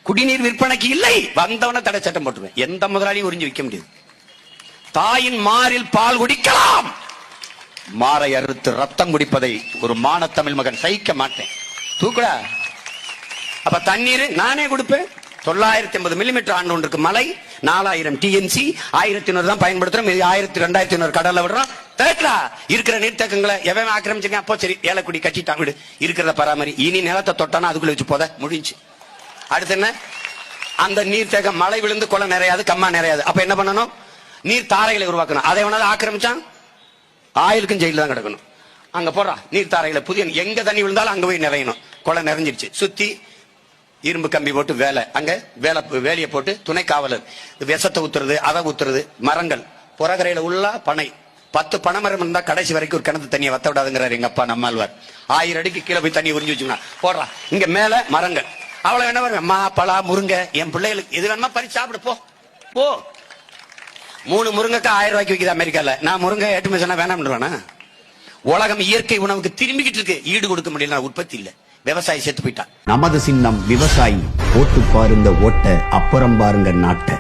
குடிநீர் விற்பனைக்கு இல்லை, வந்தவன தடை சட்டம் போட்டுருவேன். எந்த முதலாளியும் உறிஞ்சி வைக்க முடியாது. தாயின் மாரில் பால் குடிக்கலாம், மாரை அறுத்து ரத்தம் குடிப்பதை ஒரு மானத்தமிழ் மகன் சகிக்க மாட்டேன். தூக்குடா. அப்ப தண்ணீர் நானே கொடுப்பேன். 980 மில்லிமீட்டர் ஆண்டு ஒன்றுக்கு மழை, 4000 TNC, 1100 தான் பயன்படுத்துறோம். 2200 கடல்ல விடுறோம். இருக்கிற நீர்த்தேக்கங்களை எவன் ஆக்கிரமிச்சிருக்கேன். அப்போ சரி, ஏலக்குடி கட்டிட்டான், விடு, இருக்கிறத பராமரி. இனி நிலத்தை தொட்டானா அதுக்குள்ள வச்சு போத முடிஞ்சு. அடுத்து என்ன? அந்த நீர்த்தேக்கம் மழை விழுந்து குளம் நிறையாது, கம்மா நிறையாது. அப்ப என்ன பண்ணணும்? நீர் தாரைகளை உருவாக்கணும். அதை வேணாலும் ஆக்கிரமிச்சான் ஆயிலுக்கும் ஜெயில தான் கிடக்கணும். அங்க போடுறான் நீர் தாரைகளை. புதிய எங்க தண்ணி விழுந்தாலும் அங்க போய் நிறையணும். குளம் நிறைஞ்சிருச்சு. சுத்தி இரும்பு கம்பி போட்டு வேலை, அங்க வேலையை போட்டு துணை காவலர் விஷத்தை ஊத்துறது, அதை ஊத்துறது. மரங்கள் புறகரையில உள்ள பனை 10 பனைமரம் இருந்தா கடைசி வரைக்கும் ஒரு கிணத்து தண்ணியை வத்த விடாதுங்கிறாரு எங்க அப்பா நம்மாழ்வார். 1000 அடிக்கு கீழே போய் தண்ணி உறிஞ்சி வச்சுக்கணும். போடுறான். இங்க மேல மரங்கள் அவ்வளவு என்ன வரும்? மா, பலா, முருங்கை. என் பிள்ளைகளுக்கு எது வேணுமா பறிச்சு சாப்பிடு போ போ. 3 முருங்கைக்கு 1000 ரூபாய்க்கு விற்கிது அமெரிக்கால. நான் முருங்கை ஏற்றுமதி சொன்னா வேணாம்ன்றேனா? உலகம் இயற்கை உணவுக்கு திரும்பிக்கிட்டு இருக்கு. ஈடு கொடுக்க முடியல, உற்பத்தி இல்ல. விவசாயி செத்து போயிட்டான். நமது சின்னம் விவசாயி. ஓட்டு பாருங்க ஓட்ட, அப்புறம் பாருங்க நாட்டை.